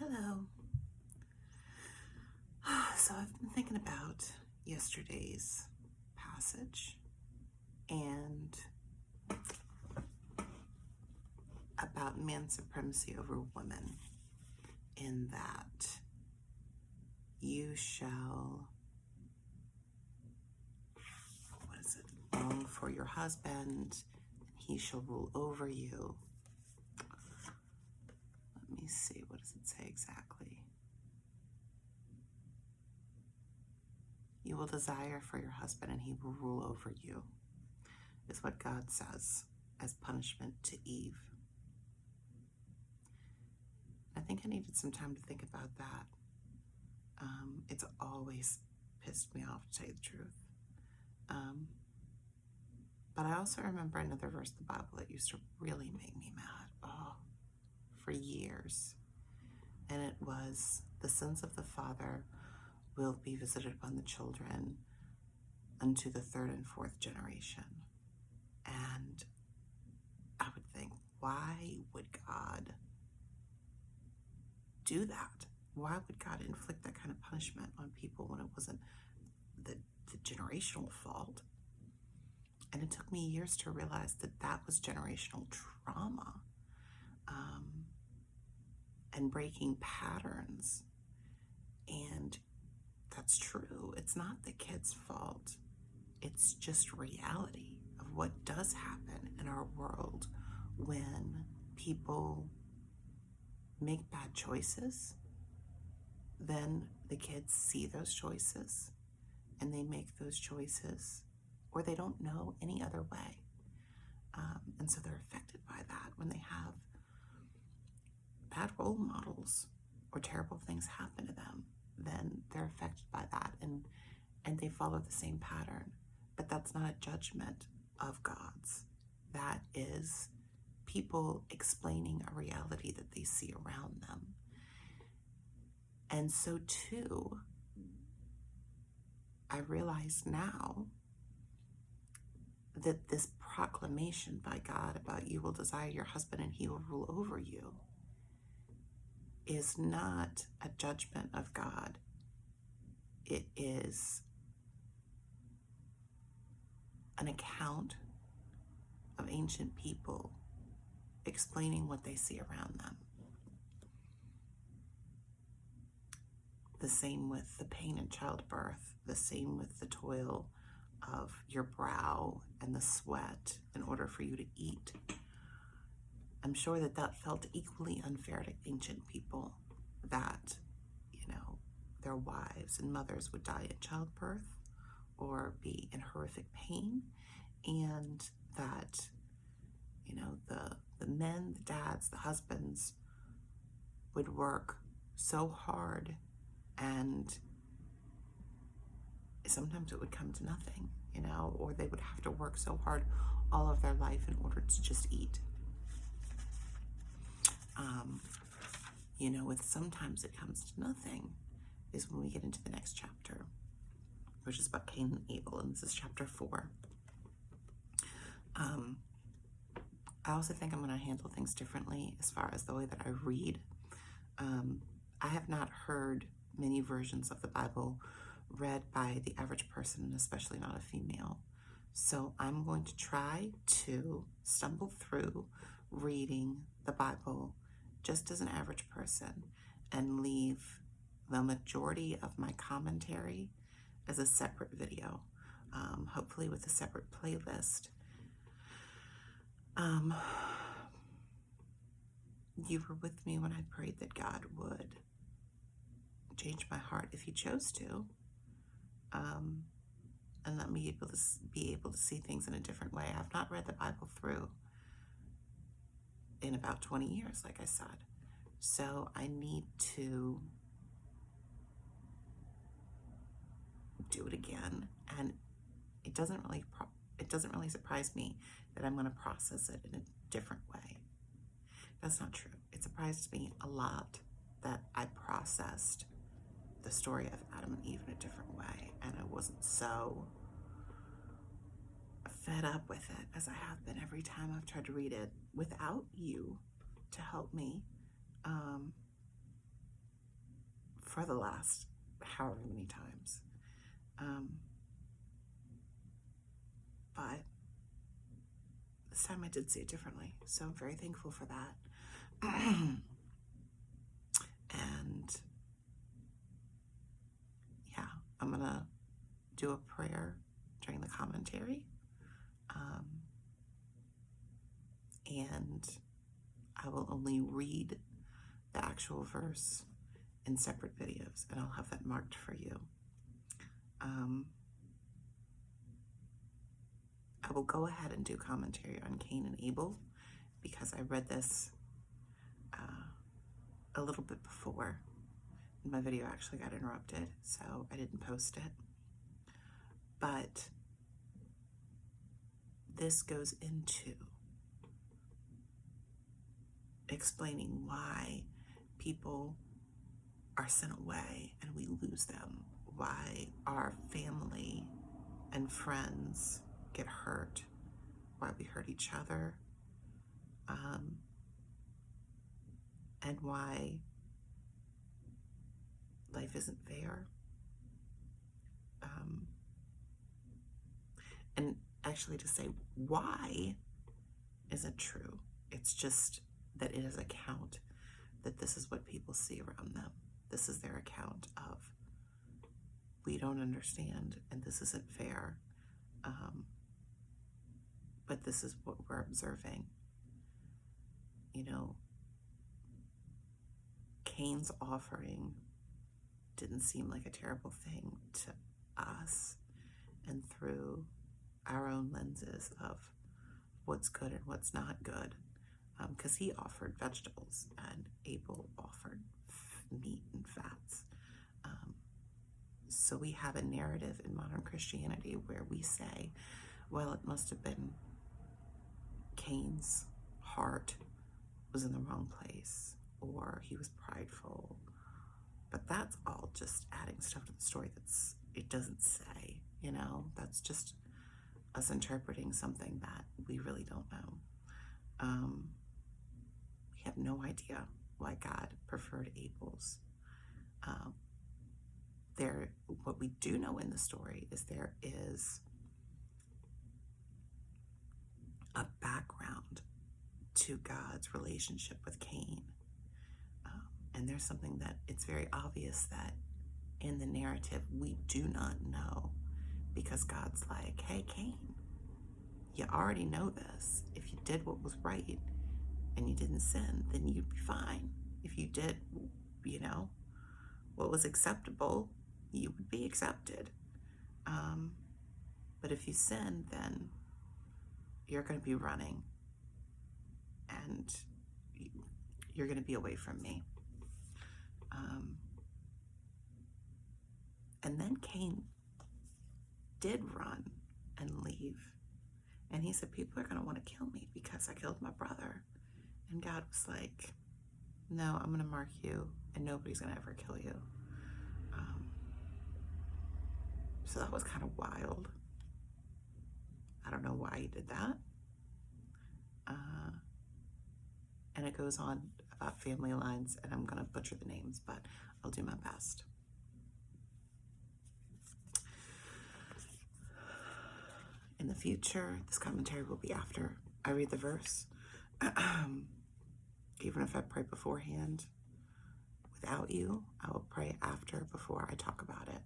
Hello. So I've been thinking about yesterday's passage and about man's supremacy over women, in that you shall, long for your husband, and he shall rule over you. Let me see, what does it say exactly? You will desire for your husband and he will rule over you, is what God says as punishment to Eve. I think I needed some time to think about that. It's always pissed me off, to tell you the truth. But I also remember another verse in the Bible that used to really make me mad, for years. And it was, the sins of the father will be visited upon the children unto the third and fourth generation. And I would think, why would God do that? Why would God inflict that kind of punishment on people when it wasn't the generational fault? And it took me years to realize that that was generational trauma, and breaking patterns. And that's true. It's not the kid's fault. It's just reality of what does happen in our world when people make bad choices. Then the kids see those choices and they make those choices, or they don't know any other way. And so they're affected by that. When they have bad role models or terrible things happen to them, then they're affected by that and they follow the same pattern. But that's not a judgment of God's. That is people explaining a reality that they see around them. And so too, I realize now that this proclamation by God about you will desire your husband and he will rule over you is not a judgment of God. It is an account of ancient people explaining what they see around them. The same with the pain in childbirth, the same with the toil of your brow and the sweat in order for you to eat. I'm sure that that felt equally unfair to ancient people, that, their wives and mothers would die in childbirth or be in horrific pain, and that, the men, the dads, the husbands would work so hard, and sometimes it would come to nothing, or they would have to work so hard all of their life in order to just eat. With sometimes it comes to nothing is when we get into the next chapter, which is about Cain and Abel, and this is chapter 4. I also think I'm going to handle things differently as far as the way that I read. I have not heard many versions of the Bible read by the average person, and especially not a female. So I'm going to try to stumble through reading the Bible just as an average person and leave the majority of my commentary as a separate video, hopefully with a separate playlist. You were with me when I prayed that God would change my heart if he chose to, and let me be able to see things in a different way. I've not read the Bible through in about 20 years, like I said. So I need to do it again, and it doesn't really surprise me that I'm going to process it in a different way. That's not true. It surprised me a lot that I processed the story of Adam and Eve in a different way, and I wasn't so fed up with it as I have been every time I've tried to read it without you to help me for the last however many times. But this time I did see it differently. So I'm very thankful for that. And yeah, I'm going to do a prayer during the commentary. And I will only read the actual verse in separate videos, and I'll have that marked for you. I will go ahead and do commentary on Cain and Abel because I read this a little bit before. My video actually got interrupted, so I didn't post it. But this goes into explaining why people are sent away and we lose them, why our family and friends get hurt, why we hurt each other, and why life isn't fair. And actually to say why isn't true. It's just that it is a account that this is what people see around them. This is their account of, we don't understand and this isn't fair. But this is what we're observing. You know, Cain's offering didn't seem like a terrible thing to us, and through our own lenses of what's good and what's not good, because he offered vegetables and Abel offered meat and fats. So we have a narrative in modern Christianity where we say, well, it must have been Cain's heart was in the wrong place, or he was prideful. But that's all just adding stuff to the story it doesn't say, you know? That's just us interpreting something that we really don't know. We have no idea why God preferred Abel's. What we do know in the story is there is a background to God's relationship with Cain. And there's something that it's very obvious that in the narrative we do not know, because God's like, hey, Cain, you already know this. If you did what was right and you didn't sin, then you'd be fine. If you did, you know, what was acceptable, you would be accepted. But if you sin, then you're going to be running and you're going to be away from me. And then Cain did run and leave. And he said, people are going to want to kill me because I killed my brother. And God was like, no, I'm going to mark you and nobody's going to ever kill you. So that was kind of wild. I don't know why he did that. And it goes on about family lines, and I'm going to butcher the names, but I'll do my best. In the future, this commentary will be after I read the verse. Even if I pray beforehand without you, I will pray after, before I talk about it.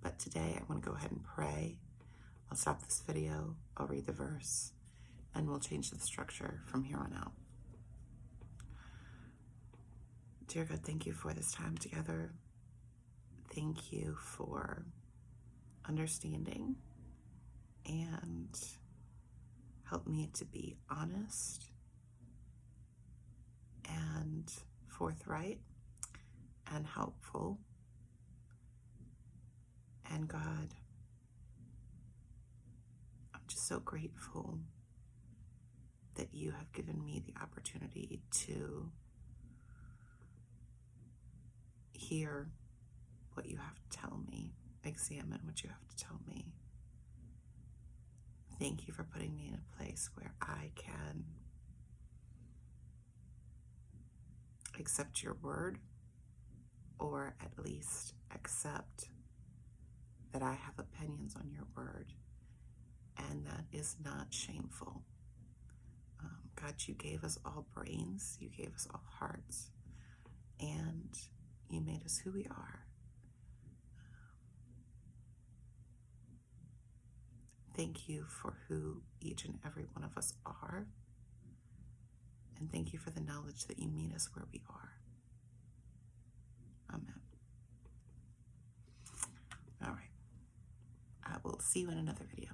But today I want to go ahead and pray. I'll stop this video, I'll read the verse, and we'll change the structure from here on out. Dear God, thank you for this time together. Thank you for understanding, and help me to be honest and forthright and helpful. And God, I'm just so grateful that you have given me the opportunity to hear what you have to tell me, examine what you have to tell me. Thank you for putting me in a place where I can accept your word or at least accept that I have opinions on your word, and that is not shameful. God, you gave us all brains, you gave us all hearts, and you made us who we are. Thank you for who each and every one of us are, and thank you for the knowledge that you meet us where we are. Amen. All right. I will see you in another video.